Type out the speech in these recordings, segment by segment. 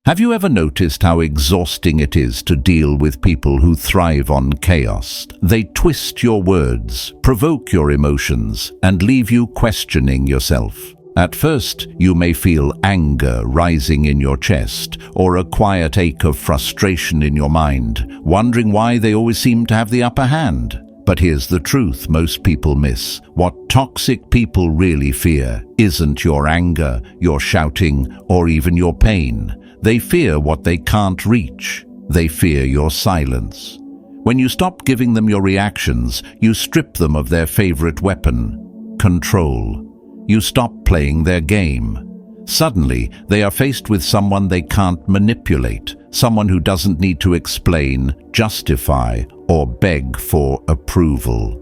Have you ever noticed how exhausting it is to deal with people who thrive on chaos? They twist your words, provoke your emotions, and leave you questioning yourself. At first, you may feel anger rising in your chest, or a quiet ache of frustration in your mind, wondering why they always seem to have the upper hand. But here's the truth most people miss. What toxic people really fear isn't your anger, your shouting, or even your pain. They fear what they can't reach. They fear your silence. When you stop giving them your reactions, you strip them of their favorite weapon, control. You stop playing their game. Suddenly, they are faced with someone they can't manipulate, someone who doesn't need to explain, justify, or beg for approval.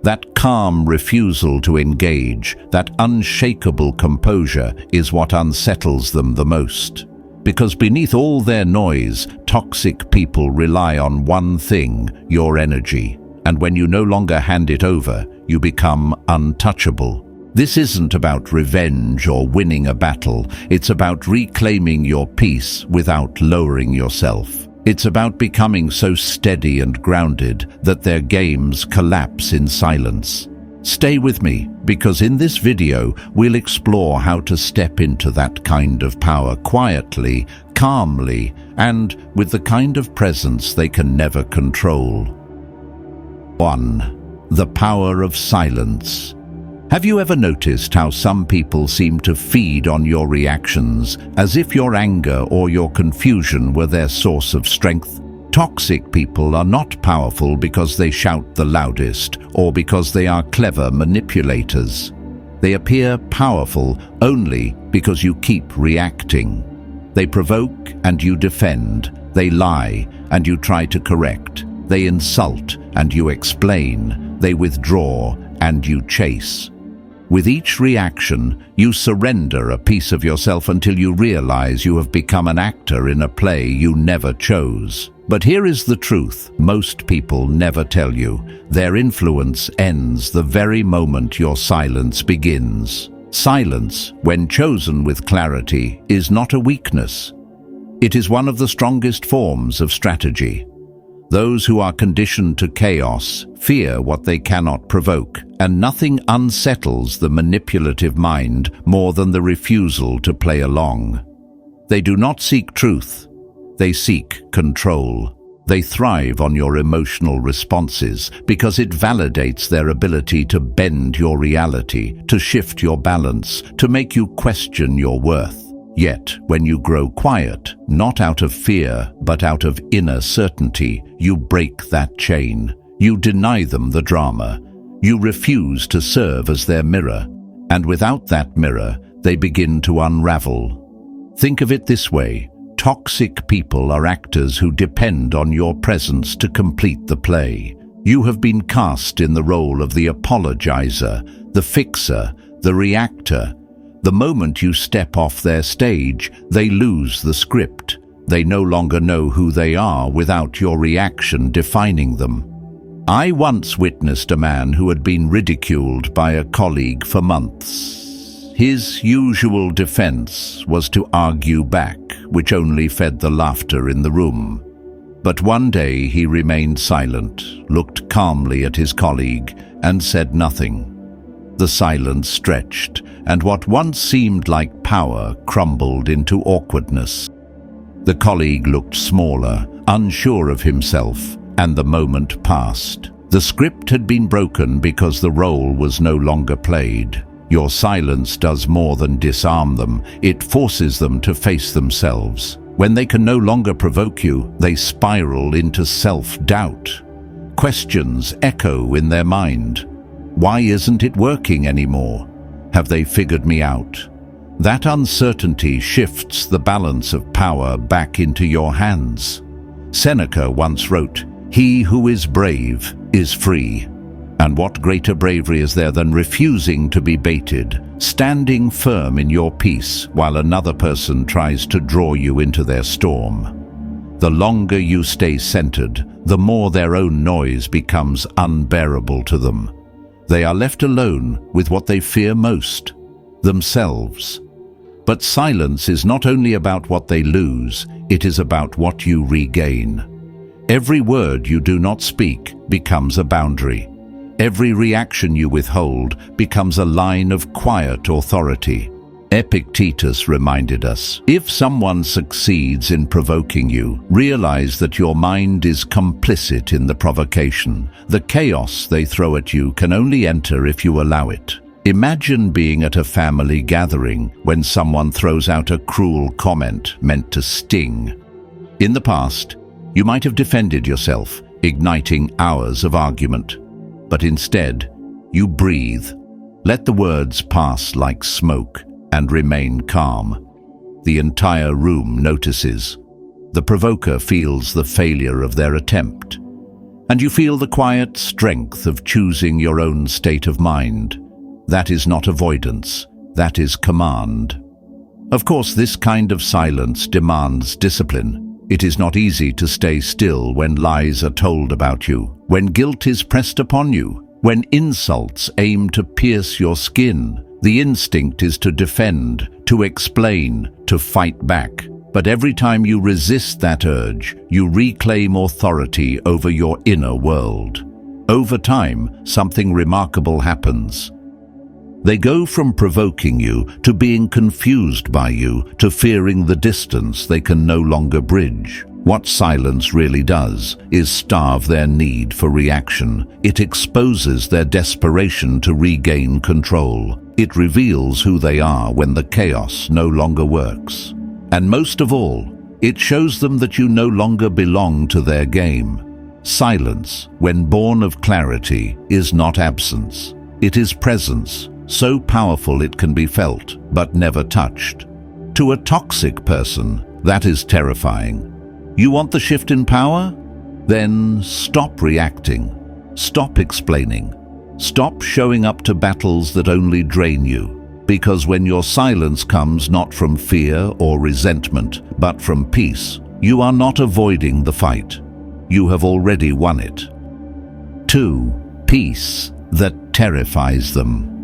That calm refusal to engage, that unshakable composure, is what unsettles them the most. Because beneath all their noise, toxic people rely on one thing, your energy. And when you no longer hand it over, you become untouchable. This isn't about revenge or winning a battle. It's about reclaiming your peace without lowering yourself. It's about becoming so steady and grounded that their games collapse in silence. Stay with me, because in this video, we'll explore how to step into that kind of power quietly, calmly, and with the kind of presence they can never control. 1. The power of silence. Have you ever noticed how some people seem to feed on your reactions, as if your anger or your confusion were their source of strength? Toxic people are not powerful because they shout the loudest or because they are clever manipulators. They appear powerful only because you keep reacting. They provoke and you defend. They lie and you try to correct. They insult and you explain. They withdraw and you chase. With each reaction, you surrender a piece of yourself until you realize you have become an actor in a play you never chose. But here is the truth most people never tell you. Their influence ends the very moment your silence begins. Silence, when chosen with clarity, is not a weakness. It is one of the strongest forms of strategy. Those who are conditioned to chaos fear what they cannot provoke, and nothing unsettles the manipulative mind more than the refusal to play along. They do not seek truth. They seek control. They thrive on your emotional responses because it validates their ability to bend your reality, to shift your balance, to make you question your worth. Yet, when you grow quiet, not out of fear, but out of inner certainty, you break that chain. You deny them the drama. You refuse to serve as their mirror. And without that mirror, they begin to unravel. Think of it this way. Toxic people are actors who depend on your presence to complete the play. You have been cast in the role of the apologizer, the fixer, the reactor. The moment you step off their stage, they lose the script. They no longer know who they are without your reaction defining them. I once witnessed a man who had been ridiculed by a colleague for months. His usual defense was to argue back, which only fed the laughter in the room. But one day he remained silent, looked calmly at his colleague, and said nothing. The silence stretched, and what once seemed like power crumbled into awkwardness. The colleague looked smaller, unsure of himself, and the moment passed. The script had been broken because the role was no longer played. Your silence does more than disarm them, it forces them to face themselves. When they can no longer provoke you, they spiral into self-doubt. Questions echo in their mind. Why isn't it working anymore? Have they figured me out? That uncertainty shifts the balance of power back into your hands. Seneca once wrote, "He who is brave is free." And what greater bravery is there than refusing to be baited, standing firm in your peace while another person tries to draw you into their storm? The longer you stay centered, the more their own noise becomes unbearable to them. They are left alone with what they fear most, themselves. But silence is not only about what they lose, it is about what you regain. Every word you do not speak becomes a boundary. Every reaction you withhold becomes a line of quiet authority. Epictetus reminded us, if someone succeeds in provoking you, realize that your mind is complicit in the provocation. The chaos they throw at you can only enter if you allow it. Imagine being at a family gathering when someone throws out a cruel comment meant to sting. In the past, you might have defended yourself, igniting hours of argument. But instead, you breathe, let the words pass like smoke, and remain calm. The entire room notices. The provoker feels the failure of their attempt. And you feel the quiet strength of choosing your own state of mind. That is not avoidance, that is command. Of course, this kind of silence demands discipline. It is not easy to stay still when lies are told about you, when guilt is pressed upon you, when insults aim to pierce your skin. The instinct is to defend, to explain, to fight back. But every time you resist that urge, you reclaim authority over your inner world. Over time, something remarkable happens. They go from provoking you to being confused by you to fearing the distance they can no longer bridge. What silence really does is starve their need for reaction. It exposes their desperation to regain control. It reveals who they are when the chaos no longer works. And most of all, it shows them that you no longer belong to their game. Silence, when born of clarity, is not absence. It is presence, so powerful it can be felt, but never touched. To a toxic person, that is terrifying. You want the shift in power? Then stop reacting. Stop explaining. Stop showing up to battles that only drain you. Because when your silence comes not from fear or resentment, but from peace, you are not avoiding the fight. You have already won it. 2. Peace that terrifies them.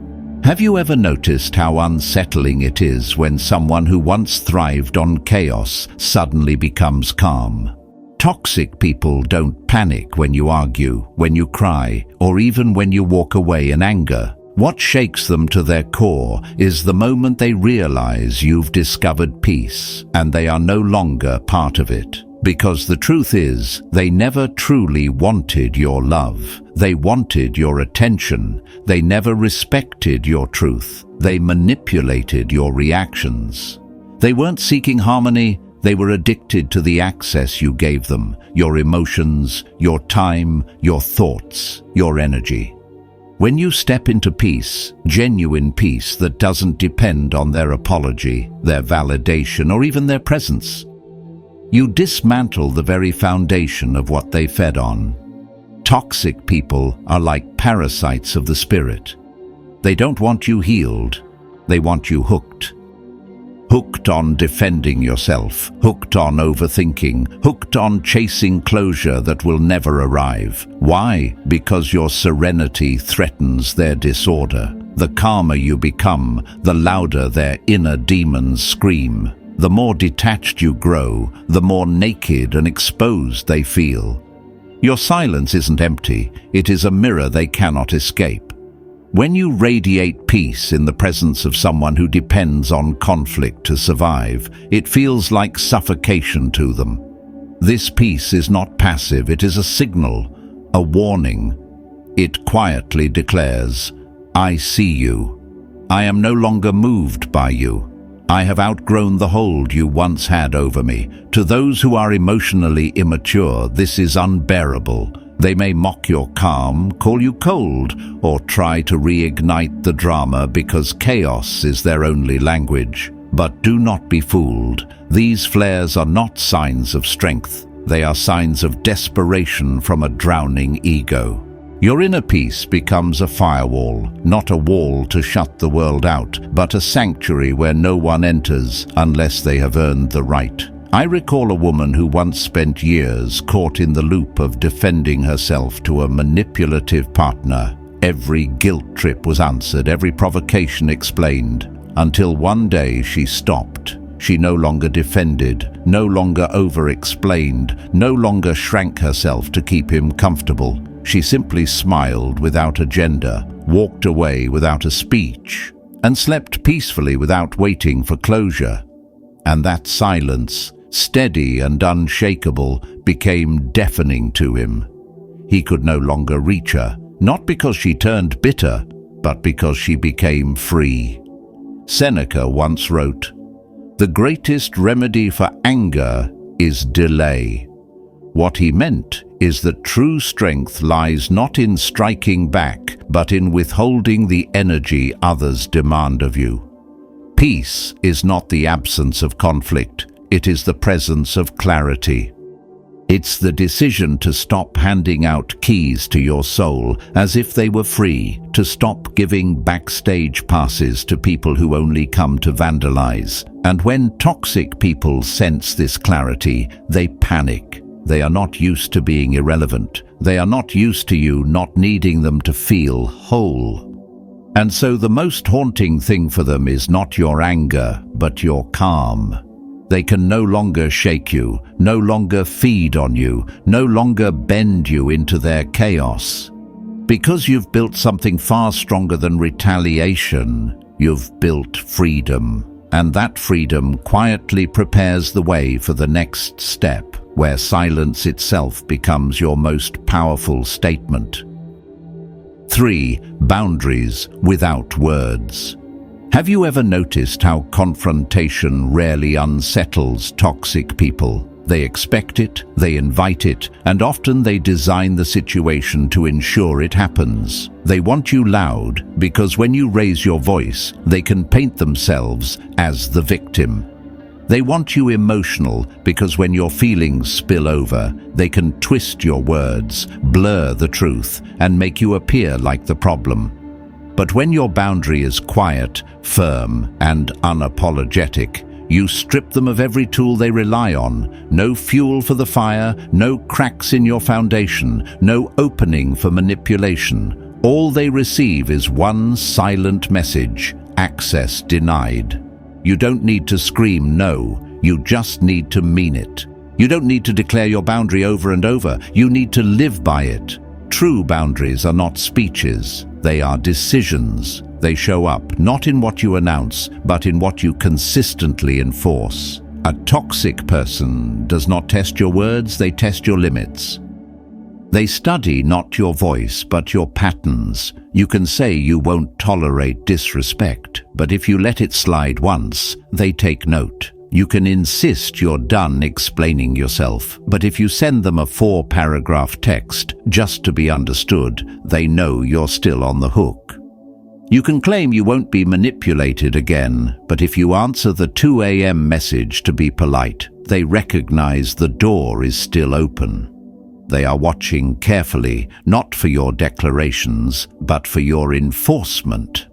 Have you ever noticed how unsettling it is when someone who once thrived on chaos suddenly becomes calm? Toxic people don't panic when you argue, when you cry, or even when you walk away in anger. What shakes them to their core is the moment they realize you've discovered peace and they are no longer part of it. Because the truth is, they never truly wanted your love. They wanted your attention. They never respected your truth. They manipulated your reactions. They weren't seeking harmony. They were addicted to the access you gave them, your emotions, your time, your thoughts, your energy. When you step into peace, genuine peace that doesn't depend on their apology, their validation, or even their presence, you dismantle the very foundation of what they fed on. Toxic people are like parasites of the spirit. They don't want you healed, they want you hooked. Hooked on defending yourself, hooked on overthinking, hooked on chasing closure that will never arrive. Why? Because your serenity threatens their disorder. The calmer you become, the louder their inner demons scream. The more detached you grow, the more naked and exposed they feel. Your silence isn't empty, it is a mirror they cannot escape. When you radiate peace in the presence of someone who depends on conflict to survive, it feels like suffocation to them. This peace is not passive, it is a signal, a warning. It quietly declares, I see you. I am no longer moved by you. I have outgrown the hold you once had over me. To those who are emotionally immature, this is unbearable. They may mock your calm, call you cold, or try to reignite the drama because chaos is their only language. But do not be fooled. These flares are not signs of strength. They are signs of desperation from a drowning ego. Your inner peace becomes a firewall, not a wall to shut the world out, but a sanctuary where no one enters unless they have earned the right. I recall a woman who once spent years caught in the loop of defending herself to a manipulative partner. Every guilt trip was answered, every provocation explained. until one day she stopped. She no longer defended, no longer over-explained, no longer shrank herself to keep him comfortable. She simply smiled without agenda, walked away without a speech, and slept peacefully without waiting for closure. And that silence, steady and unshakable, became deafening to him. He could no longer reach her, not because she turned bitter, but because she became free. Seneca once wrote, "The greatest remedy for anger is delay." What he meant is that true strength lies not in striking back, but in withholding the energy others demand of you. Peace is not the absence of conflict, it is the presence of clarity. It's the decision to stop handing out keys to your soul as if they were free, to stop giving backstage passes to people who only come to vandalize. And when toxic people sense this clarity, they panic. They are not used to being irrelevant. They are not used to you not needing them to feel whole. And so the most haunting thing for them is not your anger, but your calm. They can no longer shake you, no longer feed on you, no longer bend you into their chaos. Because you've built something far stronger than retaliation, you've built freedom. And that freedom quietly prepares the way for the next step, where silence itself becomes your most powerful statement. 3. Boundaries without words. Have you ever noticed how confrontation rarely unsettles toxic people? They expect it, they invite it, and often they design the situation to ensure it happens. They want you loud because when you raise your voice, they can paint themselves as the victim. They want you emotional because when your feelings spill over, they can twist your words, blur the truth, and make you appear like the problem. But when your boundary is quiet, firm, and unapologetic, you strip them of every tool they rely on. No fuel for the fire, no cracks in your foundation, no opening for manipulation. All they receive is one silent message: access denied. You don't need to scream no, you just need to mean it. You don't need to declare your boundary over and over, you need to live by it. True boundaries are not speeches, they are decisions. They show up not in what you announce, but in what you consistently enforce. A toxic person does not test your words, they test your limits. They study not your voice, but your patterns. You can say you won't tolerate disrespect, but if you let it slide once, they take note. You can insist you're done explaining yourself, but if you send them a 4-paragraph text just to be understood, they know you're still on the hook. You can claim you won't be manipulated again, but if you answer the 2 a.m. message to be polite, they recognize the door is still open. They are watching carefully, not for your declarations, but for your enforcement.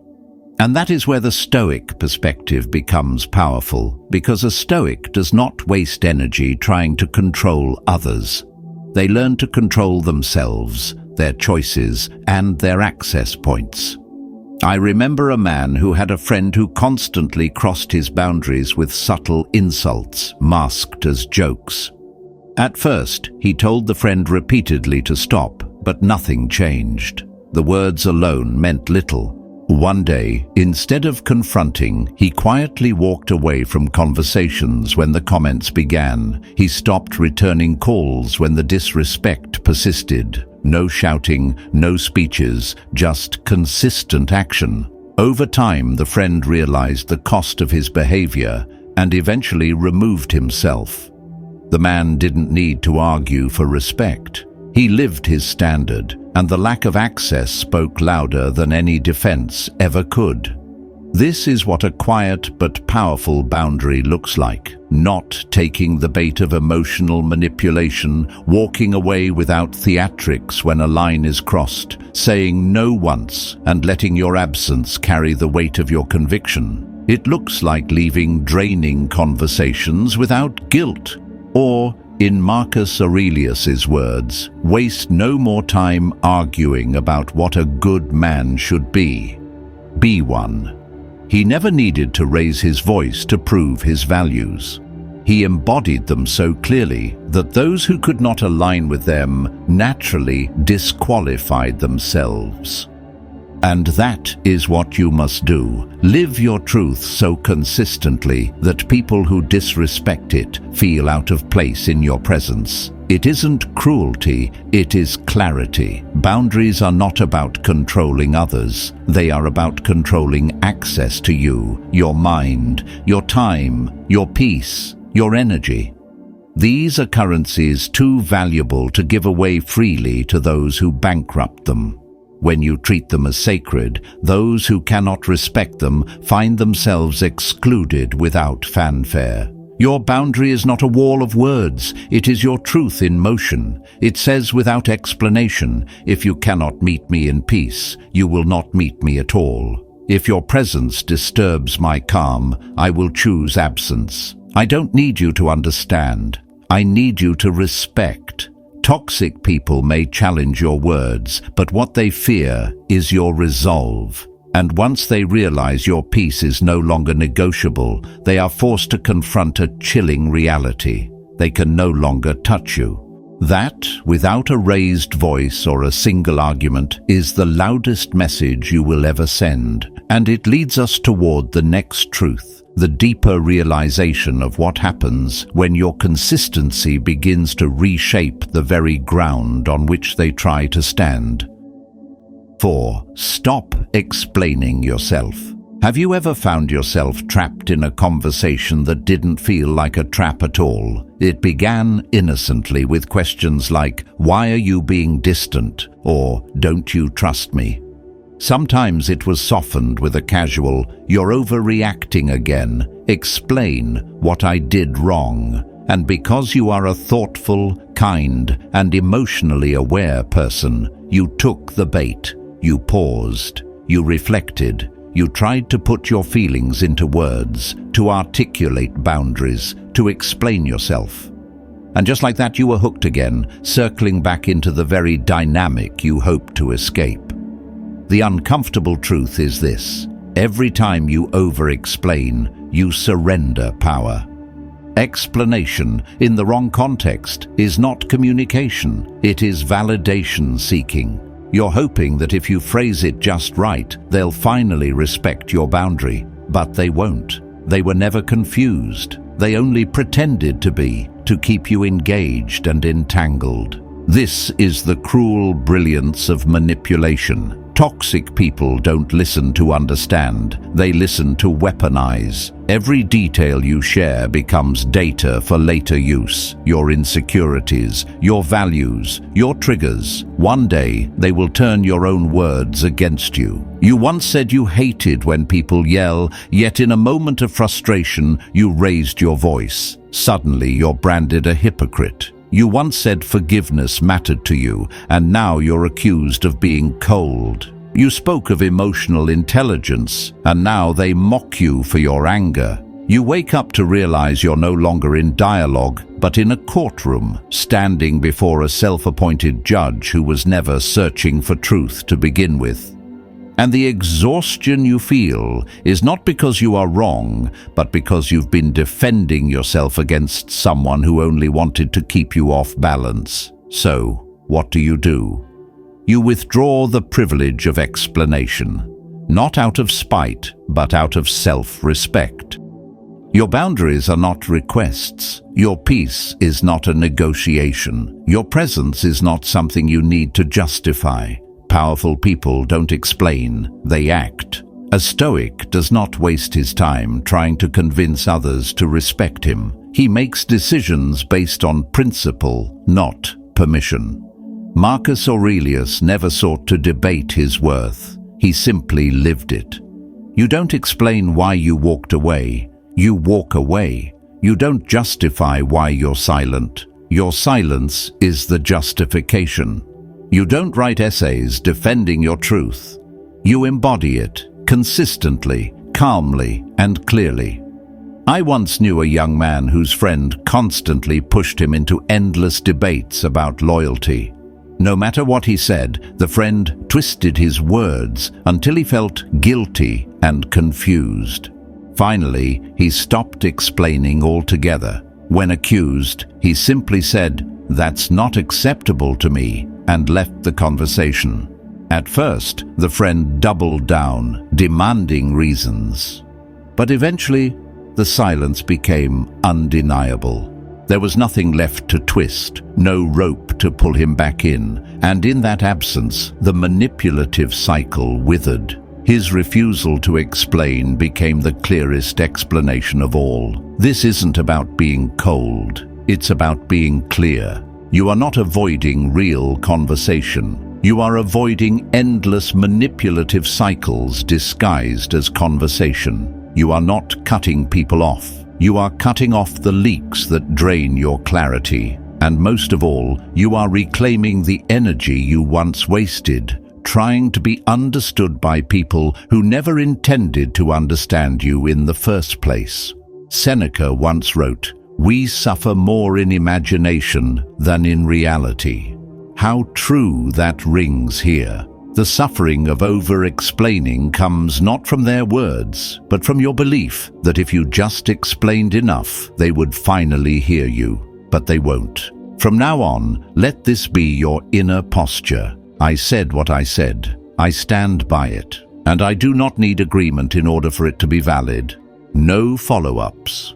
And that is where the Stoic perspective becomes powerful, because a Stoic does not waste energy trying to control others. They learn to control themselves, their choices, and their access points. I remember a man who had a friend who constantly crossed his boundaries with subtle insults, masked as jokes. At first, he told the friend repeatedly to stop, but nothing changed. The words alone meant little. One day, instead of confronting, he quietly walked away from conversations when the comments began. He stopped returning calls when the disrespect persisted. No shouting, no speeches, just consistent action. Over time, the friend realized the cost of his behavior and eventually removed himself. The man didn't need to argue for respect. He lived his standard, and the lack of access spoke louder than any defense ever could. This is what a quiet but powerful boundary looks like. Not taking the bait of emotional manipulation, walking away without theatrics when a line is crossed, saying no once and letting your absence carry the weight of your conviction. It looks like leaving draining conversations without guilt. Or, in Marcus Aurelius's words, waste no more time arguing about what a good man should be. Be one. He never needed to raise his voice to prove his values. He embodied them so clearly that those who could not align with them naturally disqualified themselves. And that is what you must do. Live your truth so consistently that people who disrespect it feel out of place in your presence. It isn't cruelty, it is clarity. Boundaries are not about controlling others. They are about controlling access to you, your mind, your time, your peace, your energy. These are currencies too valuable to give away freely to those who bankrupt them. When you treat them as sacred, those who cannot respect them find themselves excluded without fanfare. Your boundary is not a wall of words, it is your truth in motion. It says without explanation, if you cannot meet me in peace, you will not meet me at all. If your presence disturbs my calm, I will choose absence. I don't need you to understand. I need you to respect. Toxic people may challenge your words, but what they fear is your resolve. And once they realize your peace is no longer negotiable, they are forced to confront a chilling reality. They can no longer touch you. That, without a raised voice or a single argument, is the loudest message you will ever send. And it leads us toward the next truth. The deeper realization of what happens when your consistency begins to reshape the very ground on which they try to stand. 4. Stop explaining yourself. Have you ever found yourself trapped in a conversation that didn't feel like a trap at all? It began innocently with questions like, "Why are you being distant?" or "Don't you trust me?" Sometimes it was softened with a casual, "You're overreacting again. Explain what I did wrong." And because you are a thoughtful, kind, and emotionally aware person, you took the bait. You paused. You reflected. You tried to put your feelings into words, to articulate boundaries, to explain yourself. And just like that, you were hooked again, circling back into the very dynamic you hoped to escape. The uncomfortable truth is this: every time you over-explain, you surrender power. Explanation, in the wrong context, is not communication, it is validation seeking. You're hoping that if you phrase it just right, they'll finally respect your boundary. But they won't. They were never confused. They only pretended to be, to keep you engaged and entangled. This is the cruel brilliance of manipulation. Toxic people don't listen to understand, they listen to weaponize. Every detail you share becomes data for later use. Your insecurities, your values, your triggers. One day, they will turn your own words against you. You once said you hated when people yell, yet in a moment of frustration, you raised your voice. Suddenly, you're branded a hypocrite. You once said forgiveness mattered to you, and now you're accused of being cold. You spoke of emotional intelligence, and now they mock you for your anger. You wake up to realize you're no longer in dialogue, but in a courtroom, standing before a self-appointed judge who was never searching for truth to begin with. And the exhaustion you feel is not because you are wrong, but because you've been defending yourself against someone who only wanted to keep you off balance. So, what do? You withdraw the privilege of explanation, not out of spite, but out of self-respect. Your boundaries are not requests. Your peace is not a negotiation. Your presence is not something you need to justify. Powerful people don't explain, they act. A Stoic does not waste his time trying to convince others to respect him. He makes decisions based on principle, not permission. Marcus Aurelius never sought to debate his worth. He simply lived it. You don't explain why you walked away. You walk away. You don't justify why you're silent. Your silence is the justification. You don't write essays defending your truth. You embody it, consistently, calmly, and clearly. I once knew a young man whose friend constantly pushed him into endless debates about loyalty. No matter what he said, the friend twisted his words until he felt guilty and confused. Finally, he stopped explaining altogether. When accused, he simply said, "That's not acceptable to me," and left the conversation. At first, the friend doubled down, demanding reasons. But eventually, the silence became undeniable. There was nothing left to twist, no rope to pull him back in, and in that absence, the manipulative cycle withered. His refusal to explain became the clearest explanation of all. This isn't about being cold, it's about being clear. You are not avoiding real conversation. You are avoiding endless manipulative cycles disguised as conversation. You are not cutting people off. You are cutting off the leaks that drain your clarity. And most of all, you are reclaiming the energy you once wasted, trying to be understood by people who never intended to understand you in the first place. Seneca once wrote, "We suffer more in imagination than in reality." How true that rings here. The suffering of over-explaining comes not from their words, but from your belief that if you just explained enough, they would finally hear you. But they won't. From now on, let this be your inner posture. I said what I said. I stand by it. And I do not need agreement in order for it to be valid. No follow-ups.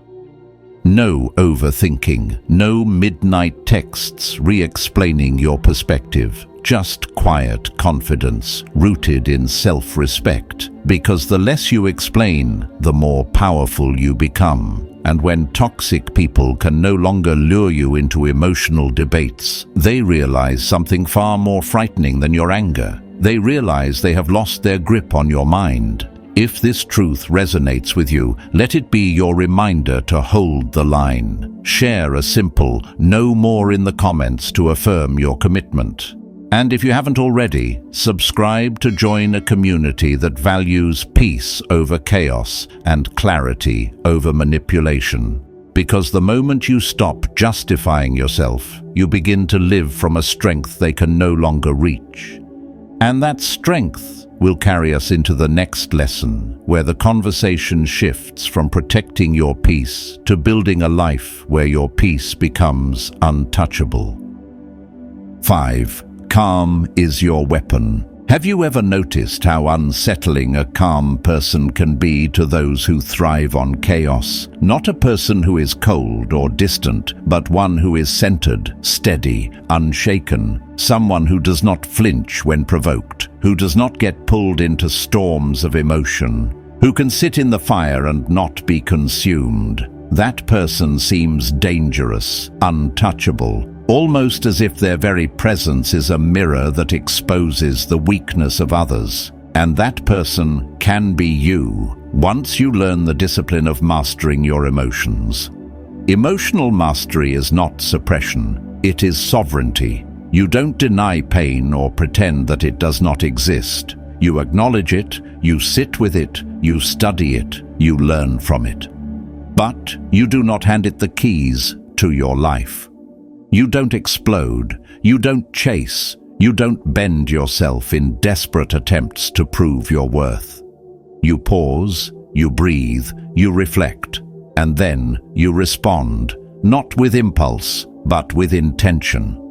No overthinking, no midnight texts re-explaining your perspective, just quiet confidence rooted in self-respect. Because the less you explain, the more powerful you become. And when toxic people can no longer lure you into emotional debates, they realize something far more frightening than your anger. They realize they have lost their grip on your mind. If this truth resonates with you, let it be your reminder to hold the line. Share a simple "no more" in the comments to affirm your commitment. And if you haven't already, subscribe to join a community that values peace over chaos and clarity over manipulation. Because the moment you stop justifying yourself, you begin to live from a strength they can no longer reach. And that strength will carry us into the next lesson, where the conversation shifts from protecting your peace to building a life where your peace becomes untouchable. 5. Calm is your weapon. Have you ever noticed how unsettling a calm person can be to those who thrive on chaos? Not a person who is cold or distant, but one who is centered, steady, unshaken. Someone who does not flinch when provoked, who does not get pulled into storms of emotion, who can sit in the fire and not be consumed. That person seems dangerous, untouchable, almost as if their very presence is a mirror that exposes the weakness of others. And that person can be you, once you learn the discipline of mastering your emotions. Emotional mastery is not suppression, it is sovereignty. You don't deny pain or pretend that it does not exist. You acknowledge it, you sit with it, you study it, you learn from it. But you do not hand it the keys to your life. You don't explode, you don't chase, you don't bend yourself in desperate attempts to prove your worth. You pause, you breathe, you reflect, and then you respond, not with impulse, but with intention.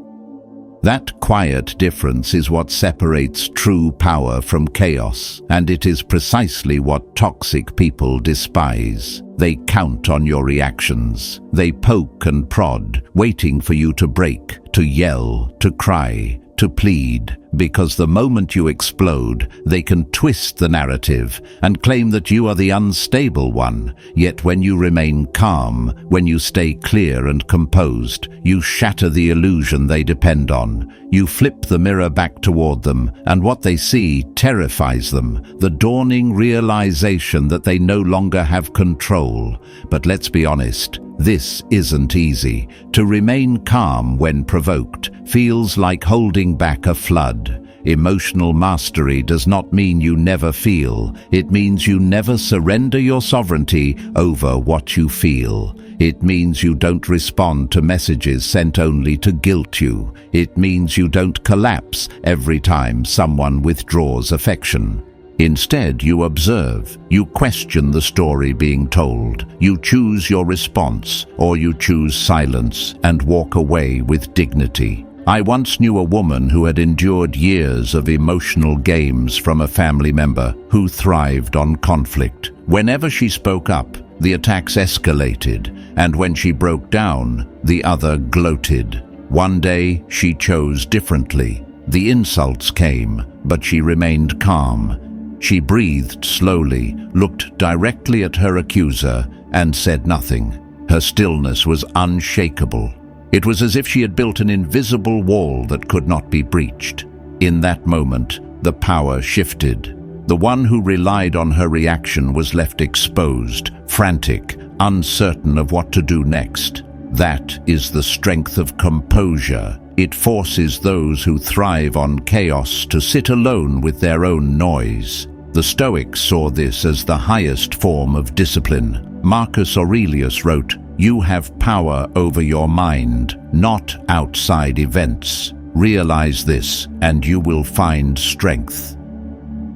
That quiet difference is what separates true power from chaos, and it is precisely what toxic people despise. They count on your reactions. They poke and prod, waiting for you to break, to yell, to cry, to plead, because the moment you explode, they can twist the narrative and claim that you are the unstable one. Yet when you remain calm, when you stay clear and composed, you shatter the illusion they depend on. You flip the mirror back toward them, and what they see terrifies them, the dawning realization that they no longer have control. But let's be honest, this isn't easy. To remain calm when provoked feels like holding back a flood. Emotional mastery does not mean you never feel. It means you never surrender your sovereignty over what you feel. It means you don't respond to messages sent only to guilt you. It means you don't collapse every time someone withdraws affection. Instead, you observe, you question the story being told, you choose your response, or you choose silence and walk away with dignity. I once knew a woman who had endured years of emotional games from a family member who thrived on conflict. Whenever she spoke up, the attacks escalated, and when she broke down, the other gloated. One day, she chose differently. The insults came, but she remained calm. She breathed slowly, looked directly at her accuser, and said nothing. Her stillness was unshakable. It was as if she had built an invisible wall that could not be breached. In that moment, the power shifted. The one who relied on her reaction was left exposed, frantic, uncertain of what to do next. That is the strength of composure. It forces those who thrive on chaos to sit alone with their own noise. The Stoics saw this as the highest form of discipline. Marcus Aurelius wrote, "You have power over your mind, not outside events. Realize this, and you will find strength."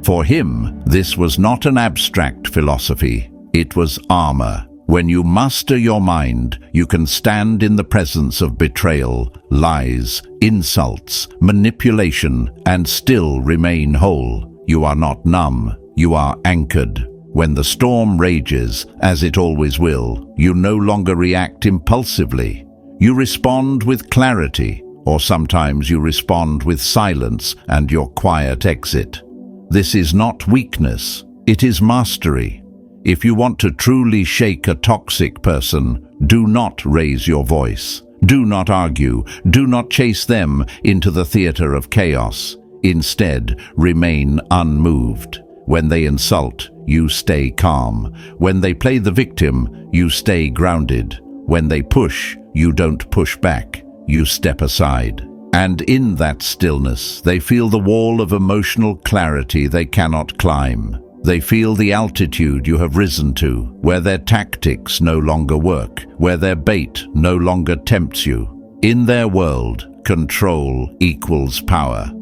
For him, this was not an abstract philosophy. It was armor. When you master your mind, you can stand in the presence of betrayal, lies, insults, manipulation, and still remain whole. You are not numb, you are anchored. When the storm rages, as it always will, you no longer react impulsively. You respond with clarity, or sometimes you respond with silence and your quiet exit. This is not weakness, it is mastery. If you want to truly shake a toxic person, do not raise your voice. Do not argue. Do not chase them into the theater of chaos. Instead, remain unmoved. When they insult, you stay calm. When they play the victim, you stay grounded. When they push, you don't push back. You step aside. And in that stillness, they feel the wall of emotional clarity they cannot climb. They feel the altitude you have risen to, where their tactics no longer work, where their bait no longer tempts you. In their world, control equals power.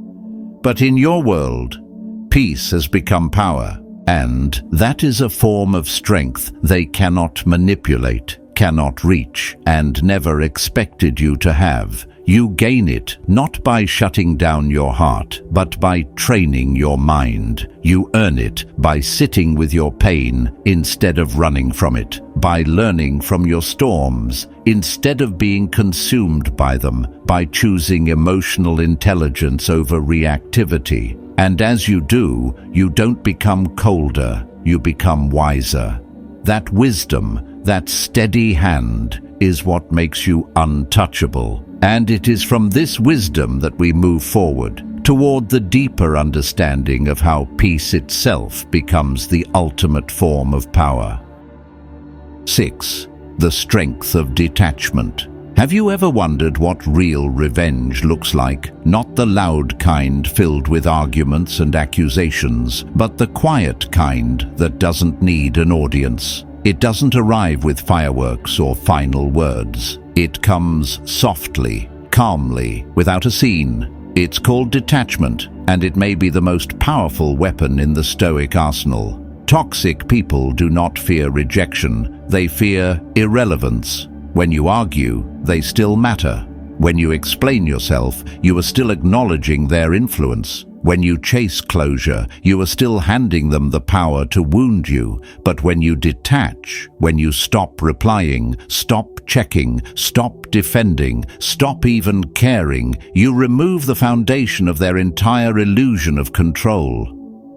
But in your world, peace has become power, and that is a form of strength they cannot manipulate, cannot reach, and never expected you to have. You gain it not by shutting down your heart, but by training your mind. You earn it by sitting with your pain instead of running from it, by learning from your storms instead of being consumed by them, by choosing emotional intelligence over reactivity. And as you do, you don't become colder, you become wiser. That wisdom, that steady hand, is what makes you untouchable. And it is from this wisdom that we move forward, toward the deeper understanding of how peace itself becomes the ultimate form of power. 6. The strength of detachment. Have you ever wondered what real revenge looks like? Not the loud kind filled with arguments and accusations, but the quiet kind that doesn't need an audience. It doesn't arrive with fireworks or final words. It comes softly, calmly, without a scene. It's called detachment, and it may be the most powerful weapon in the Stoic arsenal. Toxic people do not fear rejection, they fear irrelevance. When you argue, they still matter. When you explain yourself, you are still acknowledging their influence. When you chase closure, you are still handing them the power to wound you. But when you detach, when you stop replying, stop checking, stop defending, stop even caring, you remove the foundation of their entire illusion of control.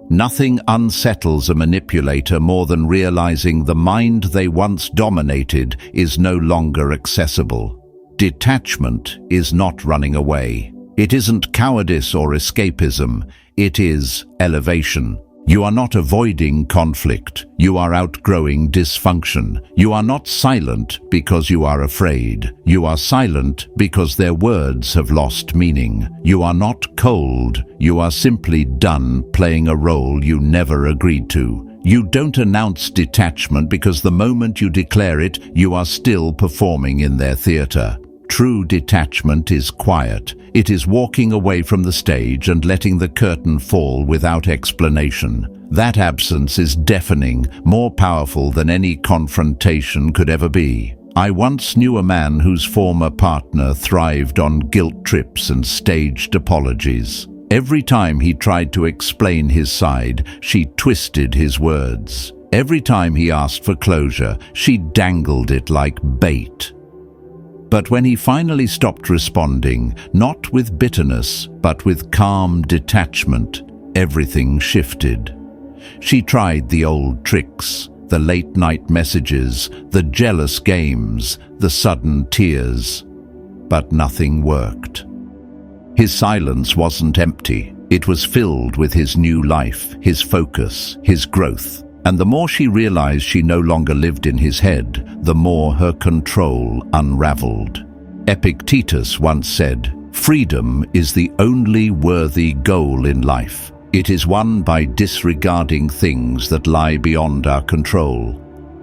Nothing unsettles a manipulator more than realizing the mind they once dominated is no longer accessible. Detachment is not running away. It isn't cowardice or escapism, it is elevation. You are not avoiding conflict, you are outgrowing dysfunction. You are not silent because you are afraid. You are silent because their words have lost meaning. You are not cold, you are simply done playing a role you never agreed to. You don't announce detachment because the moment you declare it, you are still performing in their theater. True detachment is quiet. It is walking away from the stage and letting the curtain fall without explanation. That absence is deafening, more powerful than any confrontation could ever be. I once knew a man whose former partner thrived on guilt trips and staged apologies. Every time he tried to explain his side, she twisted his words. Every time he asked for closure, she dangled it like bait. But when he finally stopped responding, not with bitterness, but with calm detachment, everything shifted. She tried the old tricks, the late-night messages, the jealous games, the sudden tears, but nothing worked. His silence wasn't empty. It was filled with his new life, his focus, his growth. And the more she realized she no longer lived in his head, the more her control unraveled. Epictetus once said, "Freedom is the only worthy goal in life. It is won by disregarding things that lie beyond our control."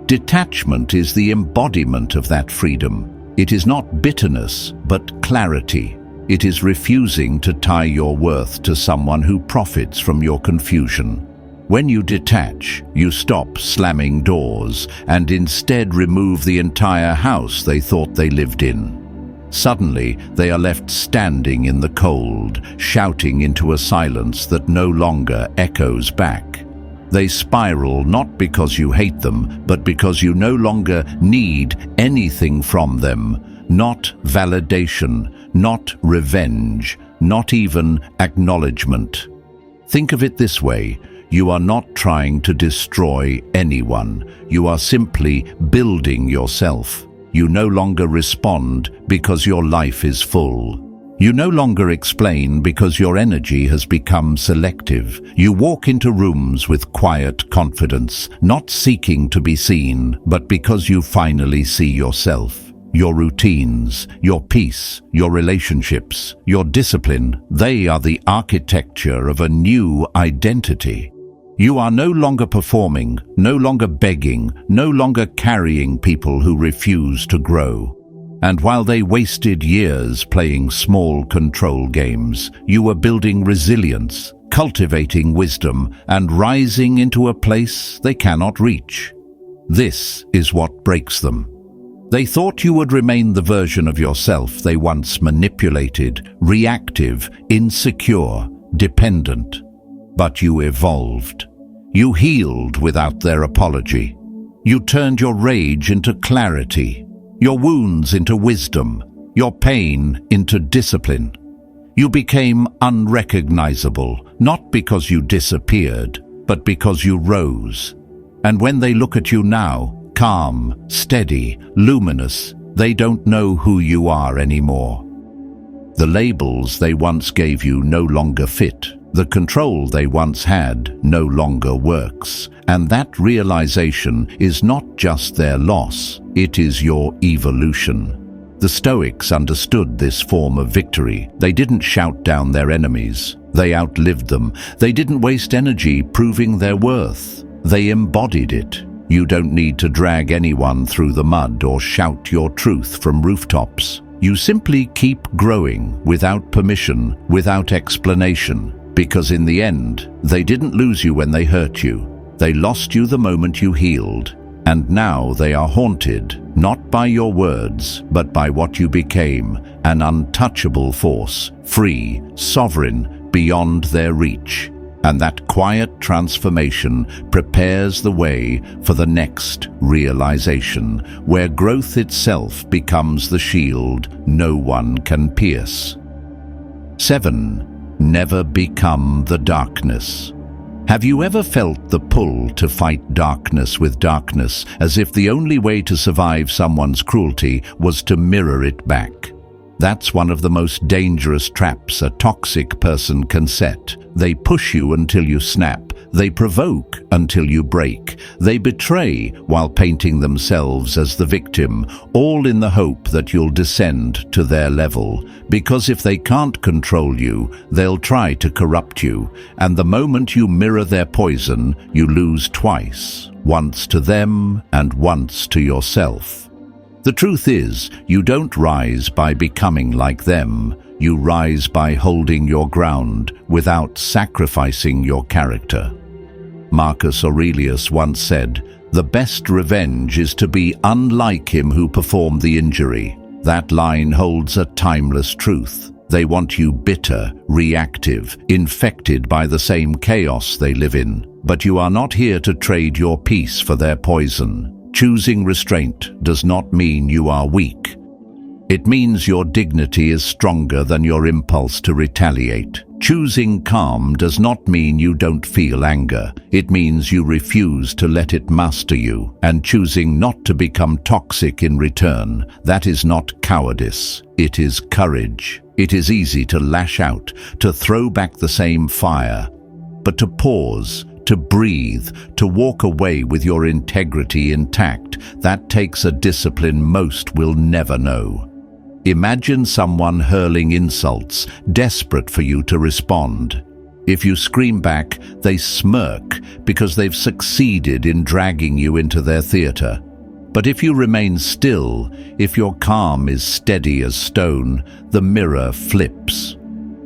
Detachment is the embodiment of that freedom. It is not bitterness, but clarity. It is refusing to tie your worth to someone who profits from your confusion. When you detach, you stop slamming doors and instead remove the entire house they thought they lived in. Suddenly, they are left standing in the cold, shouting into a silence that no longer echoes back. They spiral not because you hate them, but because you no longer need anything from them. Not validation, not revenge, not even acknowledgement. Think of it this way. You are not trying to destroy anyone. You are simply building yourself. You no longer respond because your life is full. You no longer explain because your energy has become selective. You walk into rooms with quiet confidence, not seeking to be seen, but because you finally see yourself. Your routines, your peace, your relationships, your discipline, they are the architecture of a new identity. You are no longer performing, no longer begging, no longer carrying people who refuse to grow. And while they wasted years playing small control games, you were building resilience, cultivating wisdom, and rising into a place they cannot reach. This is what breaks them. They thought you would remain the version of yourself they once manipulated, reactive, insecure, dependent. But you evolved. You healed without their apology. You turned your rage into clarity, your wounds into wisdom, your pain into discipline. You became unrecognizable, not because you disappeared, but because you rose. And when they look at you now, calm, steady, luminous, they don't know who you are anymore. The labels they once gave you no longer fit. The control they once had no longer works. And that realization is not just their loss, it is your evolution. The Stoics understood this form of victory. They didn't shout down their enemies. They outlived them. They didn't waste energy proving their worth. They embodied it. You don't need to drag anyone through the mud or shout your truth from rooftops. You simply keep growing without permission, without explanation. Because in the end, they didn't lose you when they hurt you. They lost you the moment you healed. And now they are haunted, not by your words, but by what you became, an untouchable force, free, sovereign, beyond their reach. And that quiet transformation prepares the way for the next realization, where growth itself becomes the shield no one can pierce. 7. Never become the darkness. Have you ever felt the pull to fight darkness with darkness, as if the only way to survive someone's cruelty was to mirror it back? That's one of the most dangerous traps a toxic person can set. They push you until you snap. They provoke until you break. They betray while painting themselves as the victim, all in the hope that you'll descend to their level. Because if they can't control you, they'll try to corrupt you. And the moment you mirror their poison, you lose twice, once to them and once to yourself. The truth is, you don't rise by becoming like them. You rise by holding your ground without sacrificing your character. Marcus Aurelius once said, "The best revenge is to be unlike him who performed the injury." That line holds a timeless truth. They want you bitter, reactive, infected by the same chaos they live in. But you are not here to trade your peace for their poison. Choosing restraint does not mean you are weak. It means your dignity is stronger than your impulse to retaliate. Choosing calm does not mean you don't feel anger. It means you refuse to let it master you. And choosing not to become toxic in return, that is not cowardice. It is courage. It is easy to lash out, to throw back the same fire. But to pause, to breathe, to walk away with your integrity intact, that takes a discipline most will never know. Imagine someone hurling insults, desperate for you to respond. If you scream back, they smirk because they've succeeded in dragging you into their theater. But if you remain still, if your calm is steady as stone, the mirror flips.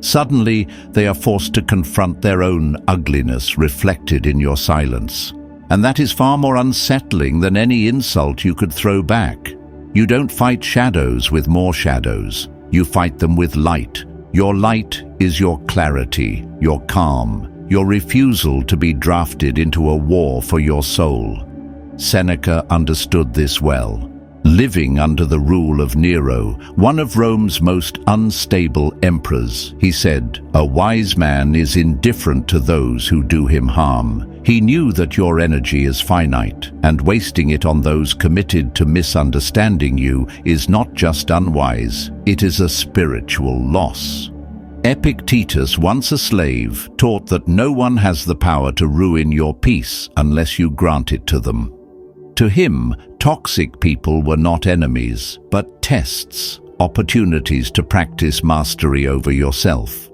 Suddenly, they are forced to confront their own ugliness reflected in your silence. And that is far more unsettling than any insult you could throw back. You don't fight shadows with more shadows. You fight them with light. Your light is your clarity, your calm, your refusal to be drafted into a war for your soul. Seneca understood this well. Living under the rule of Nero, one of Rome's most unstable emperors, he said, "A wise man is indifferent to those who do him harm." He knew that your energy is finite, and wasting it on those committed to misunderstanding you is not just unwise, it is a spiritual loss. Epictetus, once a slave, taught that no one has the power to ruin your peace unless you grant it to them. To him, toxic people were not enemies, but tests, opportunities to practice mastery over yourself.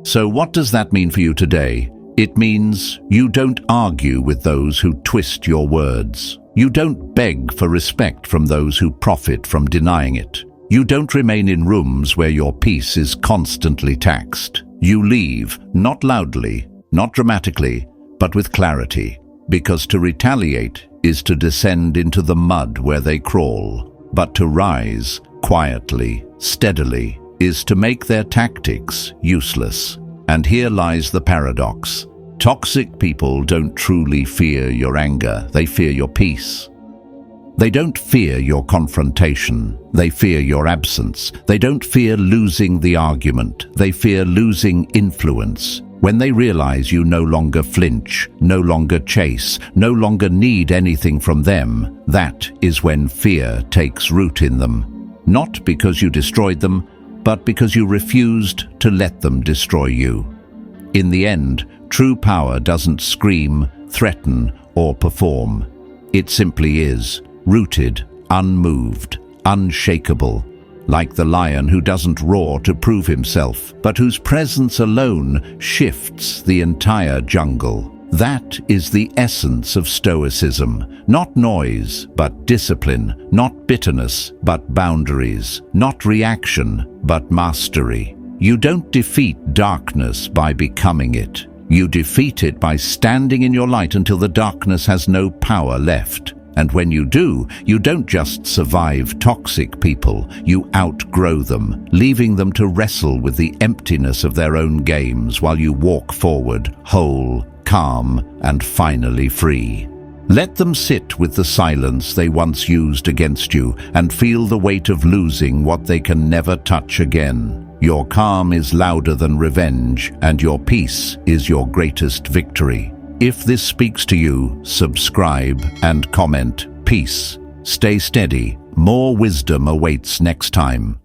So what does that mean for you today? It means you don't argue with those who twist your words. You don't beg for respect from those who profit from denying it. You don't remain in rooms where your peace is constantly taxed. You leave, not loudly, not dramatically, but with clarity. Because to retaliate is to descend into the mud where they crawl. But to rise, quietly, steadily, is to make their tactics useless. And here lies the paradox. Toxic people don't truly fear your anger, they fear your peace. They don't fear your confrontation, they fear your absence. They don't fear losing the argument, they fear losing influence. When they realize you no longer flinch, no longer chase, no longer need anything from them, that is when fear takes root in them. Not because you destroyed them, but because you refused to let them destroy you. In the end, true power doesn't scream, threaten, or perform. It simply is, rooted, unmoved, unshakable, like the lion who doesn't roar to prove himself, but whose presence alone shifts the entire jungle. That is the essence of Stoicism. Not noise, but discipline. Not bitterness, but boundaries. Not reaction, but mastery. You don't defeat darkness by becoming it. You defeat it by standing in your light until the darkness has no power left. And when you do, you don't just survive toxic people, you outgrow them, leaving them to wrestle with the emptiness of their own games while you walk forward, whole, calm, and finally free. Let them sit with the silence they once used against you and feel the weight of losing what they can never touch again. Your calm is louder than revenge, and your peace is your greatest victory. If this speaks to you, subscribe and comment. Peace. Stay steady. More wisdom awaits next time.